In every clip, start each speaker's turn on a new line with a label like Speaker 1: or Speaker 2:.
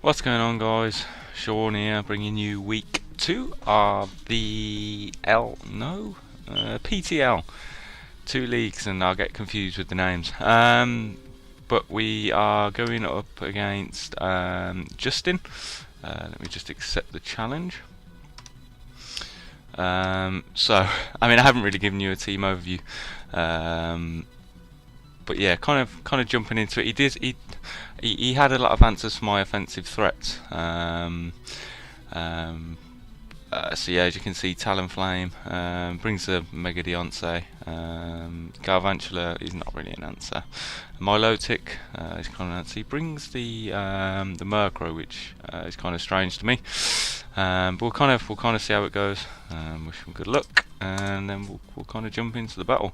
Speaker 1: What's going on, guys? Sean here, bringing you week 2 of the PTL. 2 leagues, and I'll get confused with the names. But we are going up against Justin. Let me just accept the challenge. So, I mean, I haven't really given you a team overview. But yeah, kind of jumping into it. He had a lot of answers for my offensive threats. So yeah, as you can see, Talonflame brings the Mega Deontay. Galvantula is not really an answer. Milotic is kind of an answer. He brings the Murkrow, which is kind of strange to me. But we'll kind of see how it goes. Wish him good luck, and then we'll kind of jump into the battle.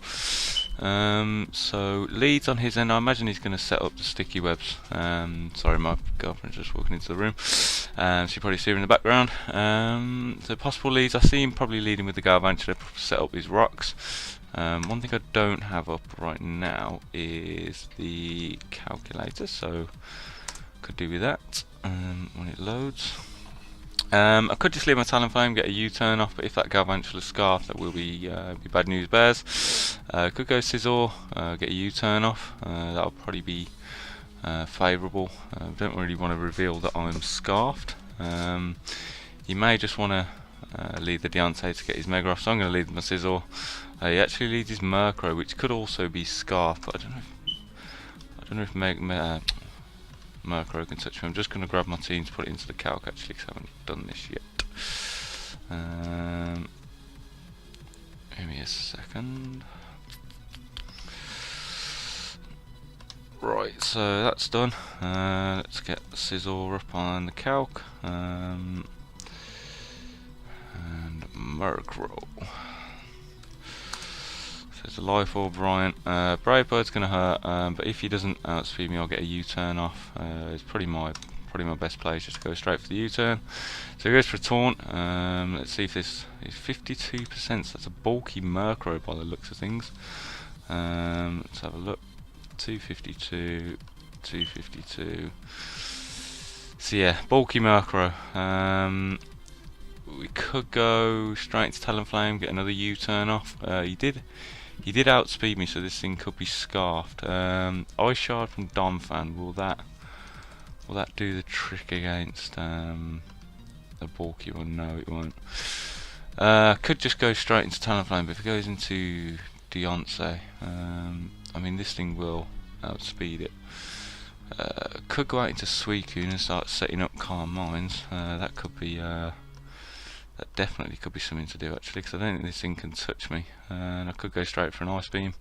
Speaker 1: So leads on his end. I imagine he's going to set up the sticky webs. Sorry, my girlfriend's just walking into the room. So you probably see her in the background. So possible leads. I see him probably leading with the Galvantula to set up his rocks. One thing I don't have up right now is the calculator, so could do with that when it loads. I could just leave my Talonflame, get a U-turn off, but if that Galvantula Scarf, that will be bad news bears. Could go Scizor, get a U-turn off. That'll probably be favourable. Don't really want to reveal that I'm scarfed. You may just want to lead the Deontay to get his Mega off, so I'm going to lead my Scizor. He actually leads his Murkrow, which could also be scarfed, but I don't know if Murkrow can touch me. I'm just going to grab my team to put it into the calc actually, because I haven't done this yet. Give me a second. Right, so that's done. Let's get Scizor up on the calc. And Murkrow. So it's a Life Orb, Bryant. Brave Bird's going to hurt, but if he doesn't outspeed me, I'll get a U-turn off. It's probably my best play is just to go straight for the U-turn. So he goes for a taunt. Let's see if this is 52%. So that's a bulky Murkrow by the looks of things. Let's have a look. 252, 252. So yeah, bulky Murkrow. We could go straight into Talonflame, get another U-turn off. He did outspeed me, so this thing could be scarfed. Ice Shard from Domfan. Will that do the trick against a bulky one? No, it won't. Could just go straight into Talonflame, but if it goes into Deontay, I mean, this thing will outspeed it. Could go out into Suicune and start setting up Calm Minds. That could be that definitely could be something to do actually, because I don't think this thing can touch me. And I could go straight for an Ice Beam.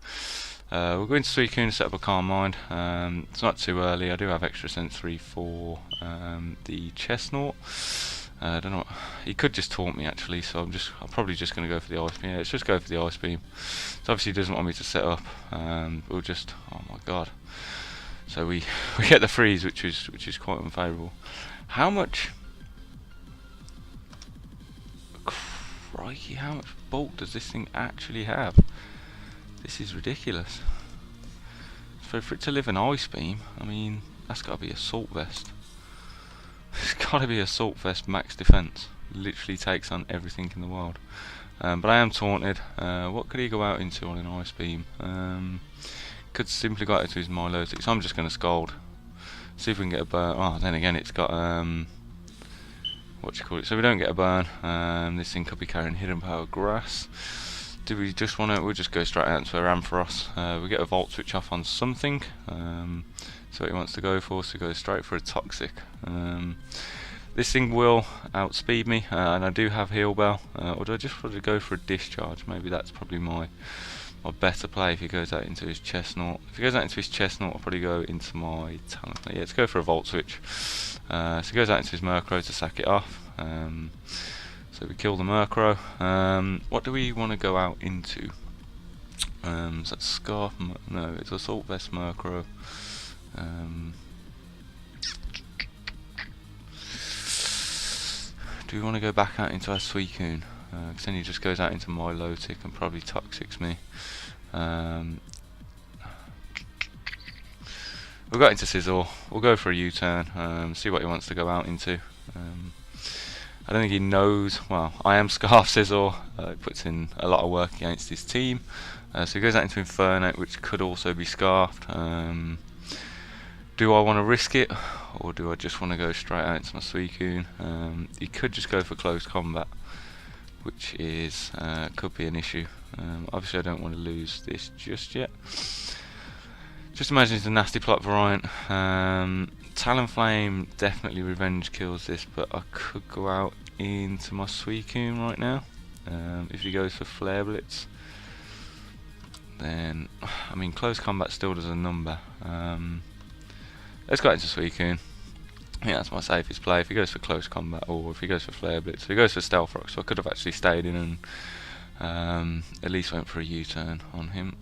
Speaker 1: We'll go into Suicune and set up a Calm Mind. It's not too early. I do have extra sensory for the Chestnut. I don't know. He could just taunt me actually, so I'm probably just going to go for the Ice Beam. Yeah, let's just go for the Ice Beam. So obviously he doesn't want me to set up. We'll just. Oh my god. So we get the freeze, which is quite unfavourable. How much? Crikey! How much bulk does this thing actually have? This is ridiculous. For it to live an Ice Beam, I mean, that's got to be Assault Vest. It's got to be Assault Vest max defense. Literally takes on everything in the world. But I am taunted. What could he go out into on an Ice Beam? Could simply go out into his Milotic. So I'm just going to Scold. See if we can get a burn. Oh, then again, it's got what do you call it? So we don't get a burn. This thing could be carrying Hidden Power Grass. Do we just want to? We'll just go straight out into a Ampharos. We get a Volt Switch off on something. So he wants to go for, so go straight for a Toxic. This thing will outspeed me, and I do have Heal Bell. Or do I just want to go for a Discharge? Maybe that's probably my better play if he goes out into his Chestnut. If he goes out into his Chestnut, I'll probably go into my Talon. Yeah, let's go for a Volt Switch. So he goes out into his Murkrow to sack it off. So we kill the Murkrow. What do we want to go out into? Is that Scarf? No, it's Assault Vest Murkrow. Do we want to go back out into our Suicune? Because then he just goes out into Milotic and probably Toxics me. We've got into Sizzle. We'll go for a U-turn, see what he wants to go out into. I don't think he knows. Well, I am Scarf Sizzle. He puts in a lot of work against his team. So he goes out into Inferno, which could also be Scarfed. Do I want to risk it, or do I just want to go straight out into my Suicune? He could just go for close combat, which is could be an issue. Obviously I don't want to lose this just yet. Just imagine it's a nasty plot variant. Talonflame definitely revenge kills this, but I could go out into my Suicune right now. If he goes for Flare Blitz, then I mean close combat still does a number. Let's go into Suicune. I think that's my safest play. If he goes for close combat, or if he goes for Flare Blitz, if he goes for Stealth Rock, so I could have actually stayed in and at least went for a U-turn on him.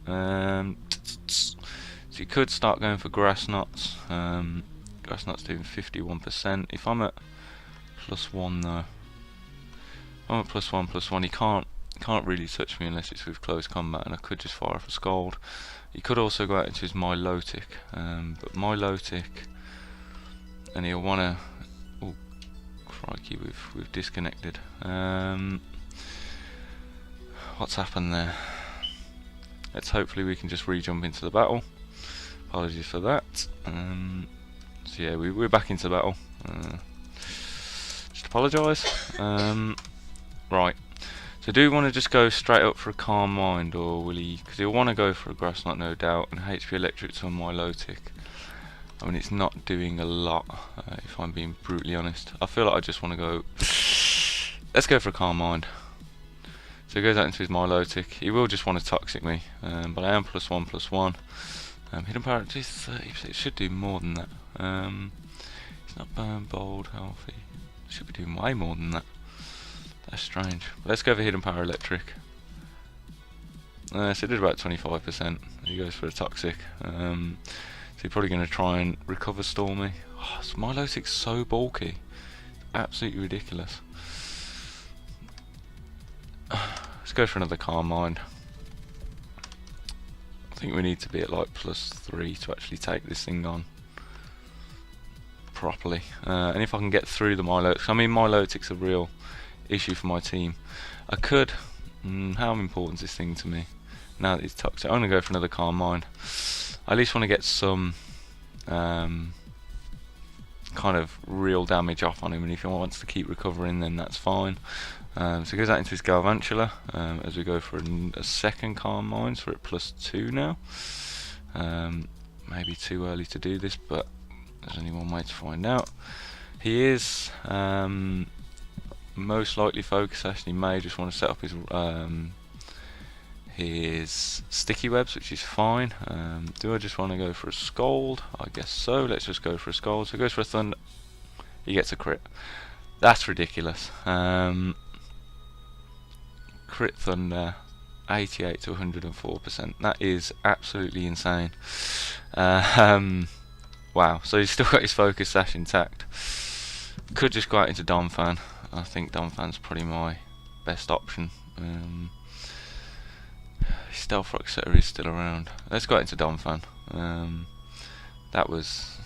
Speaker 1: So you could start going for Grass Knots. Grass Knots doing 51%. If I'm at +1 though, if I'm at +1/+1, he can't really touch me unless it's with close combat, and I could just fire off a Scald. He could also go out into his Milotic, but Milotic, and he'll wanna. Oh, crikey, we've disconnected. What's happened there? Let's hopefully we can just re-jump into the battle. Apologies for that. So yeah, we're back into battle. Just apologise. Right. So do you want to just go straight up for a Calm Mind, or will he? Because he'll want to go for a Grass Knot, no doubt, and HP Electric to a Milotic. I mean, it's not doing a lot, if I'm being brutally honest. I feel like I just want to go. Let's go for a Calm Mind. So he goes out into his Milotic. He will just want to Toxic me, but I am +1/+1. Hidden Power is 30%. It should do more than that. It's not Burn, Bold, Healthy. It should be doing way more than that. That's strange. But let's go for Hidden Power Electric. So it did about 25%. He goes for a Toxic. So he's probably going to try and recover Stormy. Oh, Milotic's so bulky. It's absolutely ridiculous. Let's go for another Calm Mind. I think we need to be at like +3 to actually take this thing on properly. And if I can get through the Milotic, I mean Milotic's a real issue for my team. I could. How important is this thing to me? Now that it's toxic, I'm gonna go for another Calm Mind. I at least want to get some kind of real damage off on him, and if he wants to keep recovering, then that's fine. So he goes out into his Galvantula as we go for a second Calm Mind, so we're at +2 now. Maybe too early to do this, but there's only one way to find out. He is most likely Focus Sash, and he may just want to set up his Sticky Webs, which is fine. Do I just want to go for a Scald? I guess so. Let's just go for a Scald. So he goes for a Thunder. He gets a crit. That's ridiculous. Crit Thunder, 88 to 104%. That is absolutely insane. Wow. So he's still got his Focus Sash intact. Could just go out into Donphan. I think Donphan's probably my best option. Stealth Rock Setter is still around. Let's go out into Donphan. That was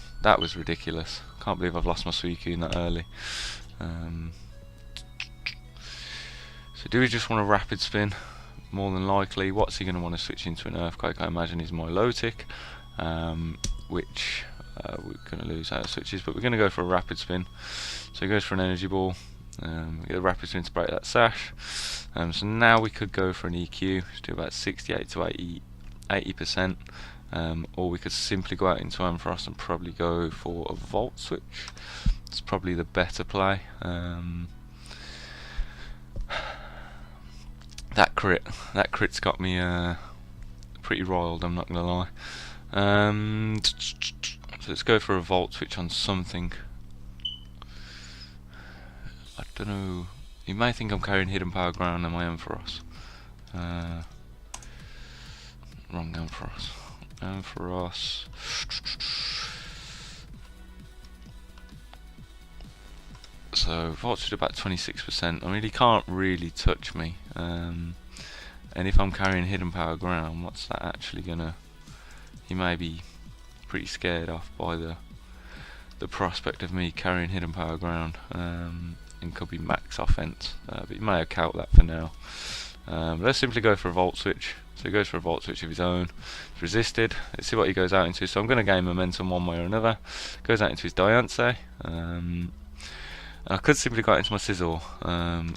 Speaker 1: ridiculous. Can't believe I've lost my Suicune that early. So do we just want a Rapid Spin? More than likely. What's he going to want to switch into an Earthquake? I imagine he's Milotic, which we're going to lose out of switches, but we're going to go for a Rapid Spin. So he goes for an Energy Ball. We get a Rapid Spin to break that Sash. So now we could go for an EQ, just do about 68 to 80%, or we could simply go out into Ampharos and probably go for a Volt Switch. It's probably the better play. That crit's got me pretty riled, I'm not gonna lie. So let's go for a Volt Switch on something. I don't know. You may think I'm carrying Hidden Power Ground on my Ampharos. Wrong Ampharos. Ampharos. So Volt's at about 26%. I mean, he can't really touch me. And if I'm carrying Hidden Power Ground, what's that actually gonna? He may be pretty scared off by the prospect of me carrying Hidden Power Ground, and could be max offense, but you may account that for now. Let's simply go for a Volt Switch. So he goes for a Volt Switch of his own. It's resisted. Let's see what he goes out into. So I'm going to gain momentum one way or another. Goes out into his Diancie. I could simply go out into my Scizor.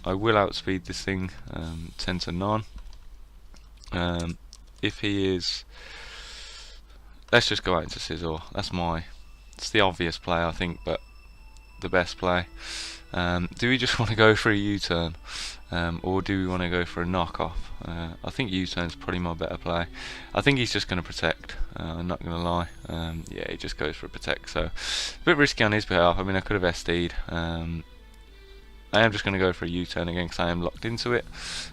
Speaker 1: I will outspeed this thing 10 to 9. If he is... Let's just go out into Scizor. It's the obvious play, I think, but the best play. Do we just want to go for a U-turn? Or do we want to go for a knockoff? I think U-turn's probably my better play. I think he's just going to protect, I'm not going to lie. Yeah, he just goes for a protect, so a bit risky on his behalf. I mean, I could have SD'd. I am just going to go for a U-turn again because I am locked into it.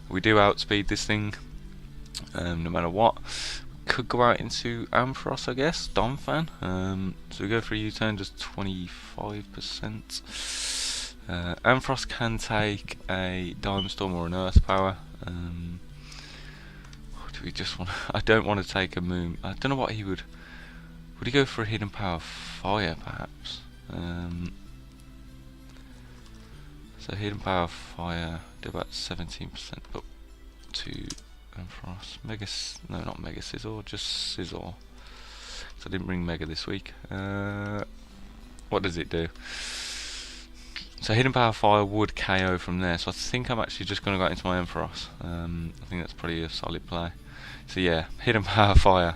Speaker 1: We do outspeed this thing, no matter what. Could go out into Ampharos, I guess, Donphan. So we go for a U-turn, just 25%. Ampharos can take a Diamond Storm or an Earth Power. Do we just want? I don't want to take a Moon. I don't know what he would. Would he go for a Hidden Power Fire, perhaps? So Hidden Power Fire do about 17% up to Ampharos. No, not Mega Scizor, just Scizor. So I didn't bring Mega this week. What does it do? So Hidden Power Fire would KO from there, so I think I'm actually just going to go into my Ampharos. I think that's probably a solid play. So yeah, Hidden Power Fire.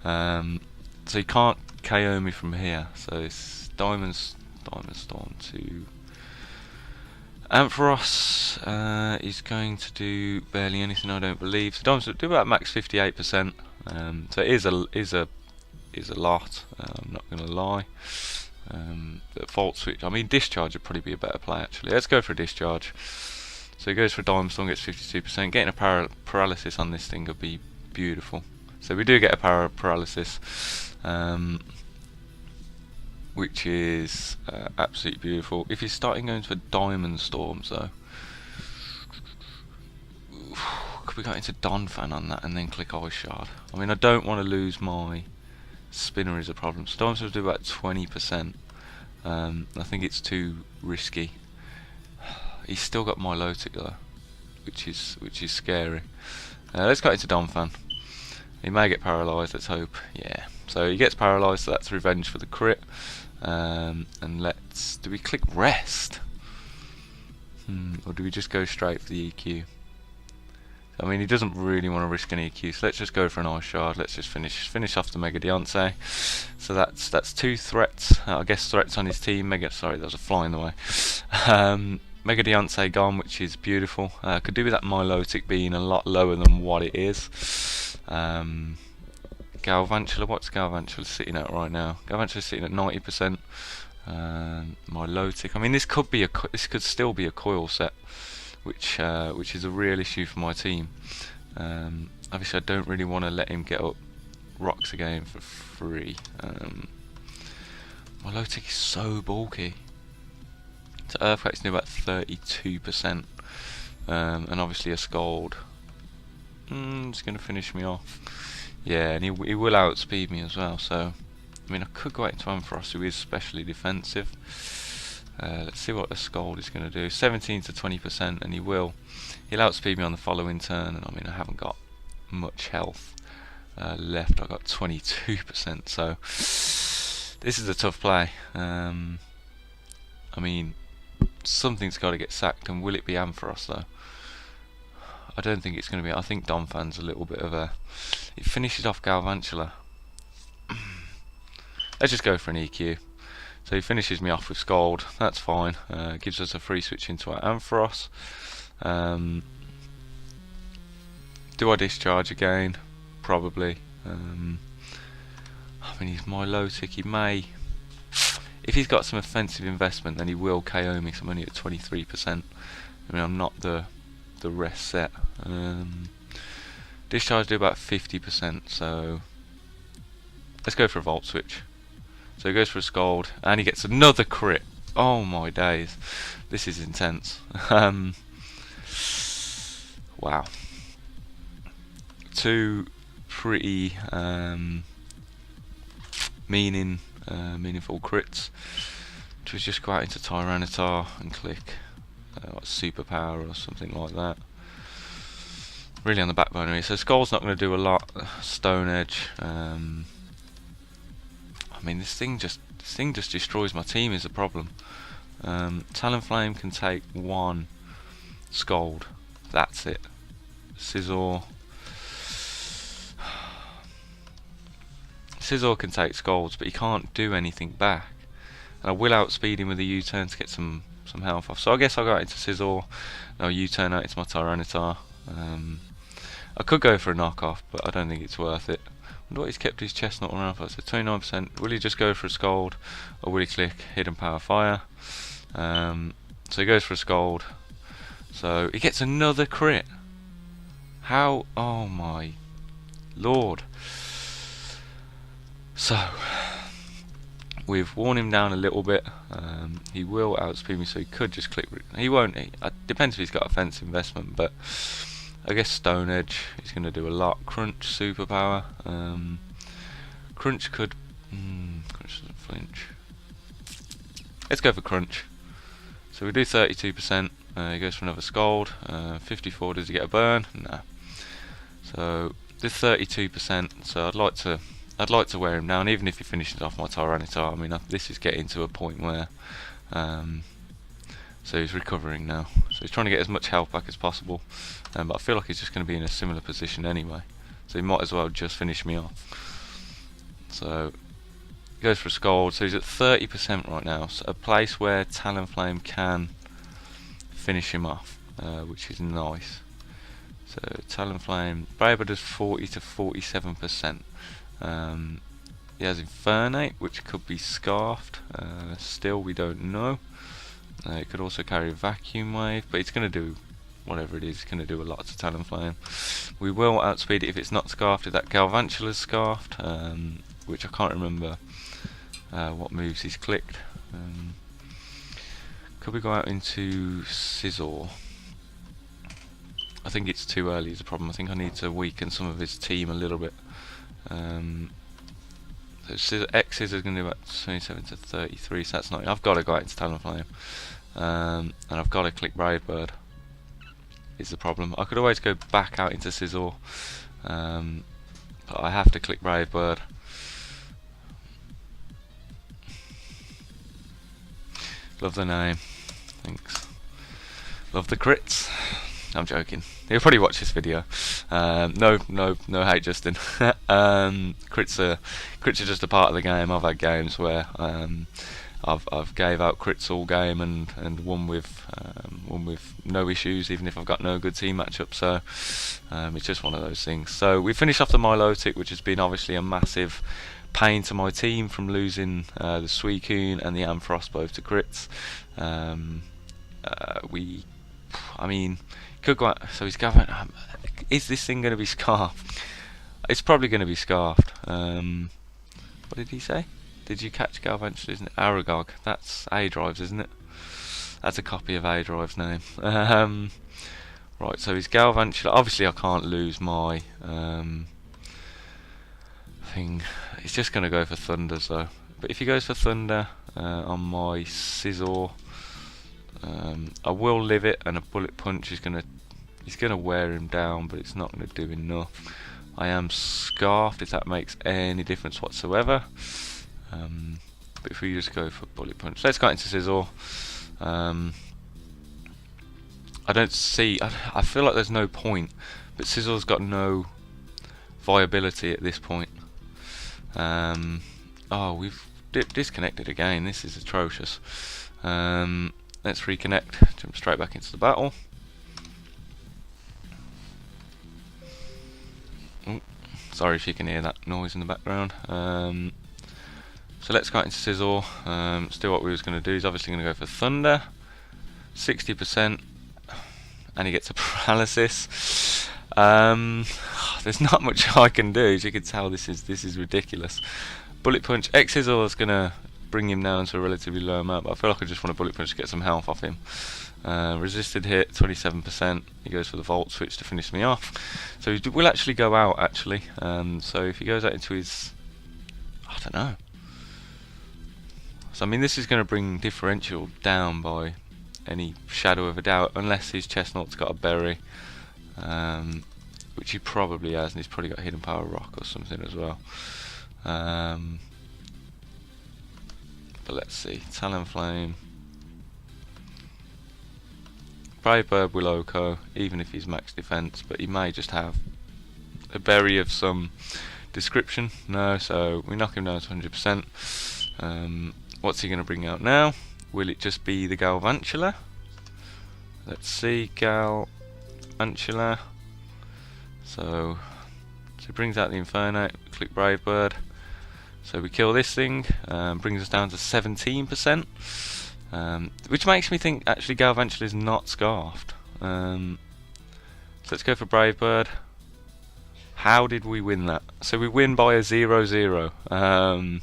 Speaker 1: So he can't KO me from here, so it's Diamond Storm to Ampharos. Is going to do barely anything, I don't believe. So Diamond Storm do about max 58%. So it is a lot. I'm not going to lie. But Volt Switch, I mean Discharge would probably be a better play actually. Let's go for a Discharge. So he goes for a Diamond Storm, gets 52%. Getting a paralysis on this thing would be beautiful. So we do get a paralysis, which is absolutely beautiful. If he's starting going for Diamond Storms though, could we go into Donphan on that and then click Ice Shard? I mean, I don't want to lose my Spinner is a problem. So Diamond Storms do about 20%. I think it's too risky. He's still got Milotic though, which is scary. Let's go into Donphan. He may get paralysed, let's hope. Yeah. So he gets paralysed, so that's revenge for the crit. And do we click rest? Or do we just go straight for the EQ? I mean, he doesn't really want to risk any EQ, so let's just go for an Ice Shard. Let's just finish off the Mega Diancie. So that's 2 threats. I guess threats on his team. Sorry, there was a fly in the way. Mega Diancie gone, which is beautiful. Could do with that Milotic being a lot lower than what it is. Galvantula, what's Galvantula sitting at right now? Galvantula's sitting at 90%. Milotic. I mean, this could still be a coil set, which is a real issue for my team. Obviously, I don't really want to let him get up rocks again for free. Milotic is so bulky. So Earthquake's near about 32%, and obviously a Scald. It's going to finish me off. Yeah, and he will outspeed me as well. So, I mean, I could go out into Ampharos, who is specially defensive. Let's see what a Scald is going to do. 17 to 20%, and he'll outspeed me on the following turn. And I mean, I haven't got much health left. I've got 22%. So this is a tough play. I mean, something's got to get sacked, and will it be Ampharos though? I don't think it's going to be. I think Donphan's a little bit of a. It finishes off Galvantula. Let's just go for an EQ. So he finishes me off with Scald. That's fine. Gives us a free switch into our Ampharos. Do I discharge again? Probably. I mean, he's Milotic. He may. If he's got some offensive investment, then he will KO me. So I'm only at 23%. I mean, I'm not the rest set. Discharge do about 50%. So let's go for a Volt Switch. So he goes for a Scald, and he gets another crit. Oh my days, this is intense. Wow. 2 pretty meaningful crits, which was just go out into Tyranitar and click like Superpower or something like that. Really on the backbone of it. So Skull's not going to do a lot. Stone Edge. I mean, this thing just destroys my team is a problem. Talonflame can take one Scald. That's it. Scizor can take Scalds, but he can't do anything back. And I will outspeed him with a U-turn to get some health off. So I guess I'll go out into Scizor. I'll U-turn out into my Tyranitar. I could go for a knockoff, but I don't think it's worth it. I wonder what he's kept his Chestnut around for. So 29%. Will he just go for a Scald, or will he click Hidden Power Fire? So he goes for a Scald. So he gets another crit. How? Oh my lord. So we've worn him down a little bit. He will outspeed me, so he could just click. He won't. Depends if he's got offensive investment, but I guess Stone Edge is going to do a lot. Crunch, Superpower. Crunch could. Crunch doesn't flinch. Let's go for Crunch. So we do 32%. He goes for another Scald. 54. Does he get a burn? No. So this 32%. So I'd like to wear him down, even if he finishes off my Tyranitar. I mean, this is getting to a point where. So he's recovering now. So he's trying to get as much health back as possible. But I feel like he's just going to be in a similar position anyway. So he might as well just finish me off. So he goes for a Scald. So he's at 30% right now. So a place where Talonflame can finish him off, which is nice. So Talonflame, Braver does 40 to 47%. He has Infernape, which could be Scarfed. Still, we don't know. It could also carry Vacuum Wave, but it's going to do whatever it is. It's going to do a lot to Talonflame. We will outspeed it if it's not Scarfed. If that Galvantula's Scarfed, which I can't remember what moves he's clicked. Could we go out into Scizor? I think it's too early is the problem. I think I need to weaken some of his team a little bit. So X is going to do about 27 to 33, so that's not. I've got to go out into Talonflame, and I've got to click Brave Bird. Is the problem. I could always go back out into Scizor, but I have to click Brave Bird. Love the name. Thanks. Love the crits. I'm joking. He'll probably watch this video. No hate, Justin. Crits are just a part of the game. I've had games where I've gave out crits all game and won with no issues, even if I've got no good team matchup. So it's just one of those things. So we finished off the Milotic, which has been obviously a massive pain to my team from losing the Suicune and the Ampharos both to crits. I mean, could go out, so he's going. Is this thing going to be Scarfed? It's probably going to be Scarfed. What did he say? Did you catch Galvantula? Isn't it Aragog? That's A-Drive's, isn't it? That's a copy of A-Drive's name. Right, so he's Galvantula. Obviously, I can't lose my thing. He's just going to go for Thunder, though. But if he goes for Thunder on my Scizor, I will live it, and a Bullet Punch is he's gonna wear him down, but it's not gonna do enough. I am Scarfed, if that makes any difference whatsoever. But if we just go for Bullet Punch, let's go into Scizor. I don't see. I feel like there's no point, but Scizor's got no viability at this point. Oh, we've disconnected again. This is atrocious. Let's reconnect, jump straight back into the battle. Ooh, sorry if you can hear that noise in the background. So let's go out into Scizor. Still what we was going to do is obviously going to go for Thunder. 60%. And he gets a paralysis. There's not much I can do. As you can tell, this is ridiculous. Bullet Punch. X-Scizor is going to bring him down to a relatively low amount, but I feel like I just want a Bullet Punch to get some health off him. Resisted hit, 27%. He goes for the Volt Switch to finish me off. So he will actually go out, actually. So if he goes out into his... I don't know. So I mean, this is going to bring differential down by any shadow of a doubt, unless his chestnut's got a berry, which he probably has, and he's probably got hidden power rock or something as well. But let's see, Talonflame, Brave Bird will OHKO, even if he's max defense, but he may just have a berry of some description. No, so we knock him down to 100%. What's he going to bring out now? Will it just be the Galvantula? Let's see, Galvantula. So he brings out the Inferno, click Brave Bird. So we kill this thing, brings us down to 17%, which makes me think actually Galvantula is not scarfed. So let's go for Brave Bird. How did we win that? So we win by a 0-0.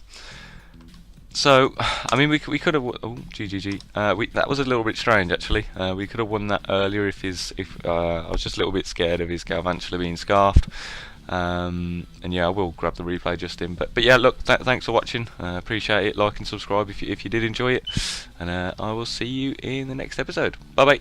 Speaker 1: So I mean, we could have. Oh, GGG. That was a little bit strange actually. We could have won that earlier if I was just a little bit scared of his Galvantula being scarfed. And yeah, I will grab the replay just in. But yeah, look, thanks for watching. Appreciate it. Like and subscribe if you did enjoy it. And I will see you in the next episode. Bye bye.